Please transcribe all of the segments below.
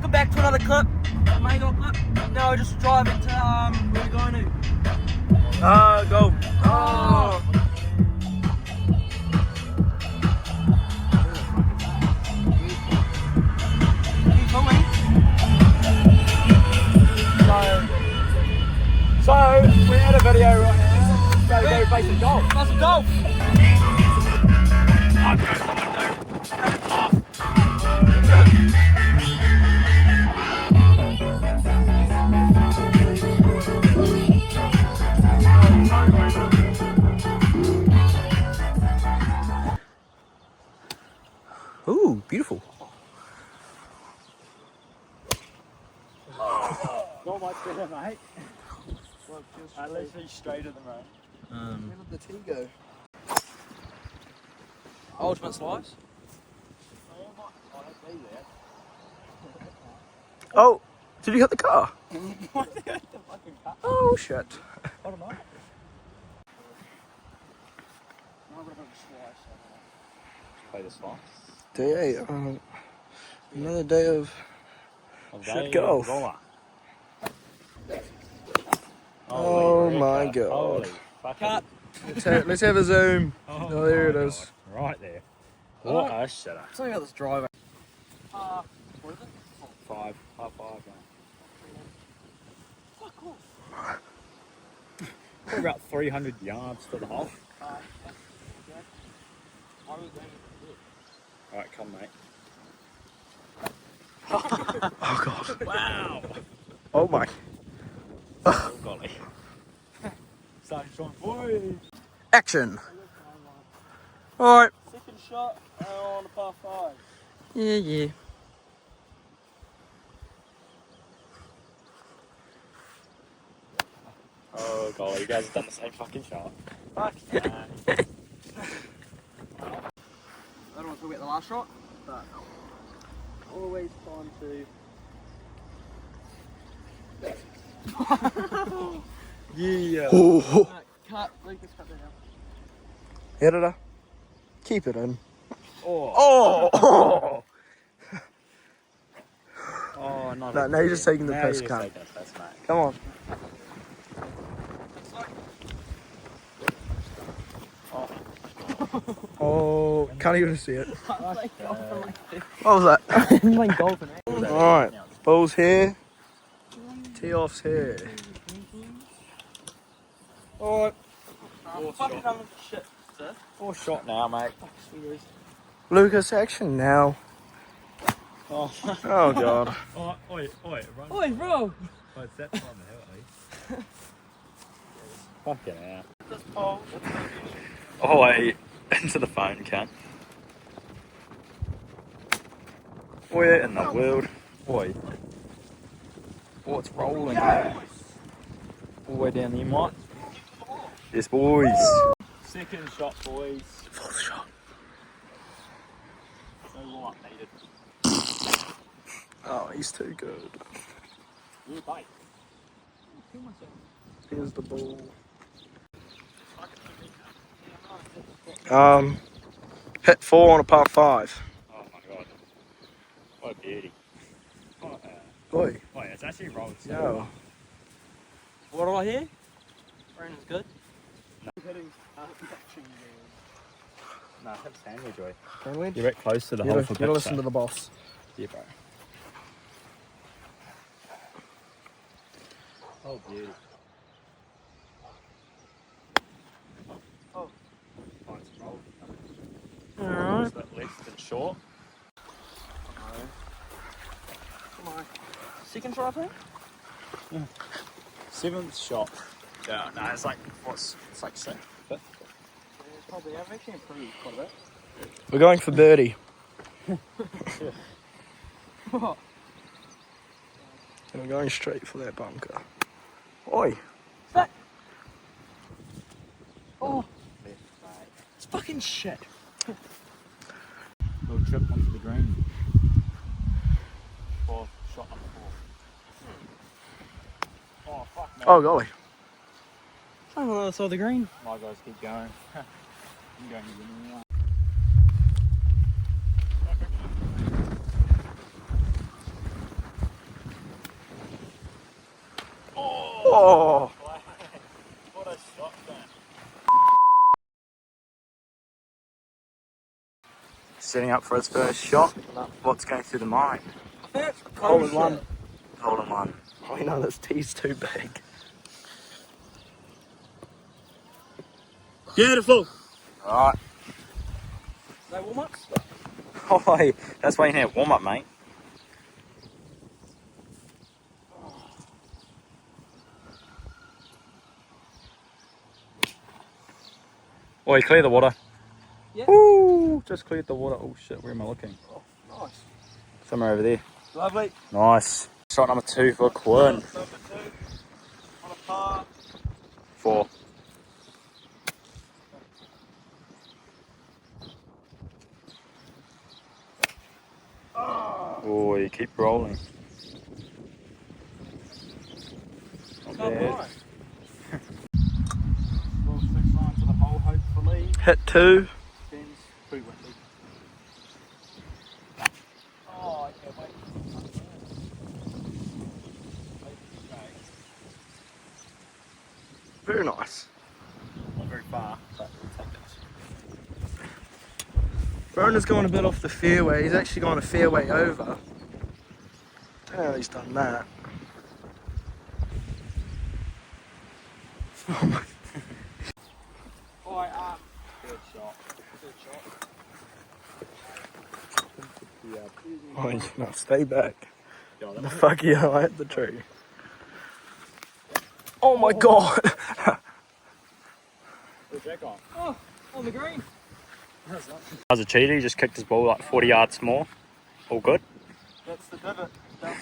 welcome back to another clip. Main little clip. No, just driving to where we going to? Go. Oh. Keep filming. So we're in a video right now. Go play some golf. Play some golf. Ooh, beautiful. Not much better, mate. At least he's straighter than me. Where did the tee go? Ultimate slice. Oh, did you hit the car? What the fucking car? Oh shit. I don't know. Play the slice. Day 8. Another day of shit golf. Oh my god. Holy Cut. Let's have a zoom. Oh, there it my is. God. Right there. What a shitter. Something about this driver. What is it? 5. High 5, man. Fuck off. Probably about 300 yards to the hole. Alright, come, mate. Oh god. Wow! Oh my. Oh, golly. Starting strong, boy! Action. Alright. Second shot on the par 5. Yeah. Oh, golly, you guys have done the same fucking shot. Fuck. I don't want to talk about the last shot, but always trying to. Yeah. Oh. Cut. Lucas, cut that out. Editor. Keep it in. Oh! Oh. Oh, not No, now you're just taking the now piss, you're cunt. just taking the piss, mate. Come on. Oh, can't even see it. What was that? I'm playing golf and Alright, ball's here. Tee off's here. Alright. fucking done with shit, sir. 4 shot now, mate. Lucas, action now. Oh, Oh god. oh oi, run. Oi, bro! Oh, it's that time the hill, at least. Fucking hell. This pole. Oh, wait. Into the phone, cunt. Where in the world? Oi. Oh, it's rolling. All the way down the mate. Yes, boys. Second shot, boys. Fourth shot. No light needed. Oh, he's too good. Good bait. Here's the ball. Hit 4 on a par 5. Oh my god. What a beauty. Oh, Boy. wait, it's actually rolled. So Yo. What do I hear? Brandon's good. Nah, hit sandwich, boy. Sandwich? You're a bit close to the hole for You gotta listen to the boss. Yeah, bro. Oh, beauty. Oh, it's rolled. Alright. It's a bit less than short. Come on. Second shot, I think? 7th shot. Yeah, no, it's like, it's like 6th. Probably. I've actually improved quite a bit. We're going for birdie. What? And we're going straight for that bunker. Oi. Fuck. Oh. It's fucking shit. Little chip onto the green. 4th shot number 4. Oh, fuck, man. Oh, golly. I'm on the other side of the green. My guys keep going. I'm going to win anyway. Oh. What a shot, man. Setting up for his first shot. What's going through the mind? Hole in one. Hole in one. Oh no, this tee's too big. Beautiful. Alright. No warm-ups? Oh, hey, that's why you need a warm up, mate. Oi, clear the water. Yeah. Woo! Just cleared the water. Oh shit, where am I looking? Oh, nice. Somewhere over there. Lovely. Nice. Shot number 2 for Quinn. Number 2 on a par. 4. Oh, you keep rolling. Not bad. Nice. Well, 6 line to the hole, hopefully. Hit 2. Ben's too windy. Oh, yeah, wait. Very nice. Not very far, but we'll take it. Rona's gone a bit off the fairway. He's actually gone a fairway over. Don't know how he's done that. Oh my. Alright, good shot. Good shot. Oh, no, stay back. Yeah, The fuck yeah, I hit the tree. Oh my god! Where's that gone? Oh, on the green. As a cheater, he just kicked his ball like 40 yards more. All good. That's the divot. That's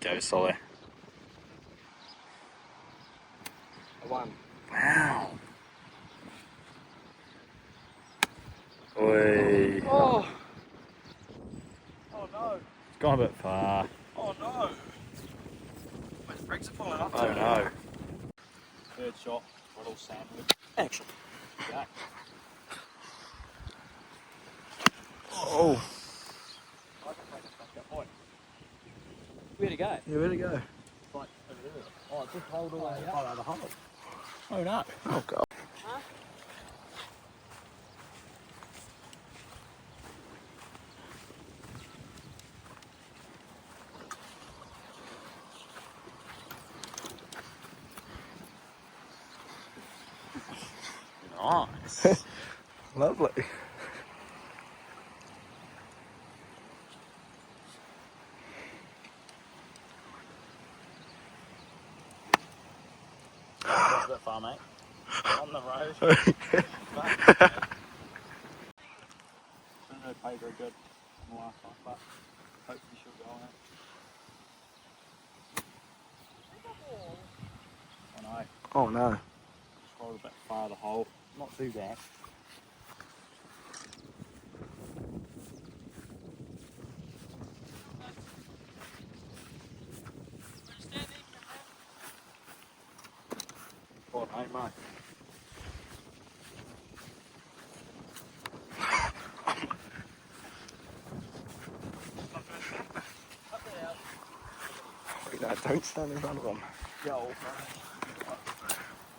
Go, Solly. the 1. Wow. Oi. Oh. Oh no. It's gone a bit far. Oh no. My brakes are falling off. Oh no. Third shot. Little sandwich. Action. Yeah. Oh. Where'd it go? Yeah, where'd it go? Right over there. Oh, it's just hold all the way up. The hole. Oh no. Oh god. Huh? Nice. Lovely. That's a bit far, mate. On the road. Didn't really play very good in the last one, but hopefully she'll go on it. Oh no. Oh no. Scrolled a bit far the hole. Not too bad. Oh no, mate. No, don't stand in front of them. Yo.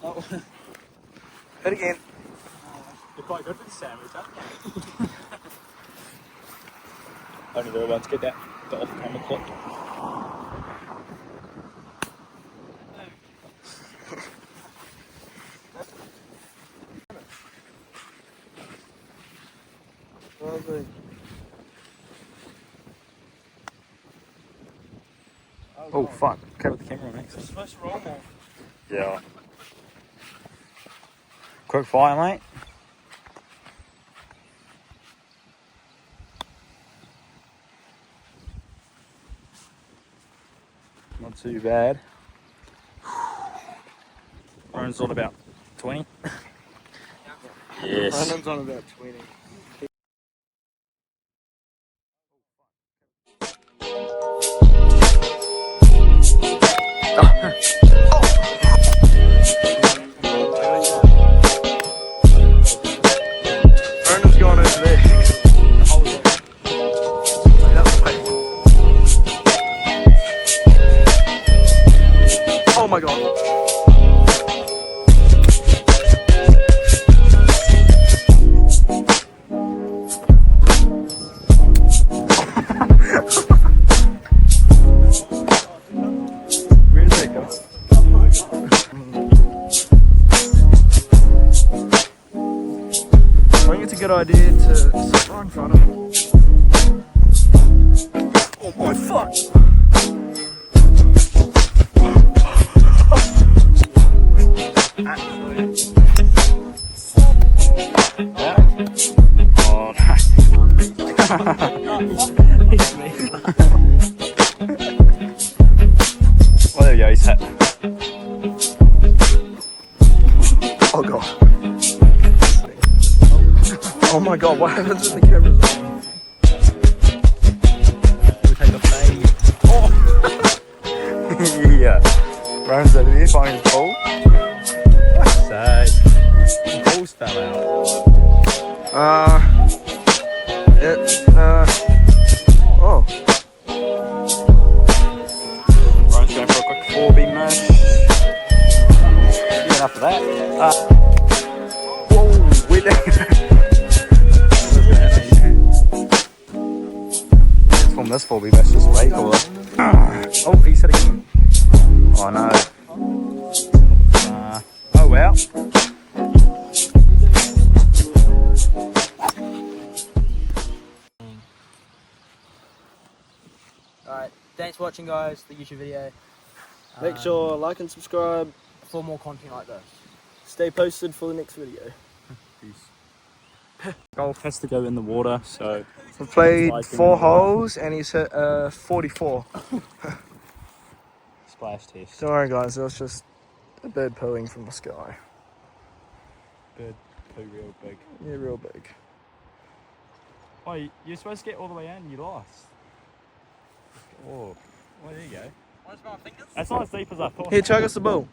Oh. Hit again. You're quite good with the sandwich, aren't you? Only real ones get that the off camera clip. Lovely. Oh fuck. Cover the camera, mate. You're supposed to roll more. Yeah. Quick fire, mate. Not too bad. Ron's on about 20. Yes. Brandon's on about 20. Brandon's gone over there. That way. my god. Where did that go? I think it's a good idea to sit right in front of him. Oh my fuck! Oh, well, there we go, he's hit. Oh god. Oh my god, what happens when the camera's on? We take a fade. Oh! Yeah. Runs over there, finds his ball. Fuck's sake. The balls fell out. Oh. Ryan's going for a quick 4B mash. Good enough of that. Whoa, wait there. Let's form this 4B mash just way cooler. Oh, he's hit again. Oh no. Oh well. Alright, thanks for watching guys, the YouTube video. Make sure like and subscribe. For more content like this. Stay posted for the next video. Peace. Golf has to go in the water, so We've played Like 4 in the- holes and he's hit 44. splash test. Don't worry guys, it was just a bird pooing from the sky. Bird poo real big. Yeah, real big. Oh, you're supposed to get all the way in, you lost. Oh, well there you go. That's not as deep as I thought. Here, chug us the ball.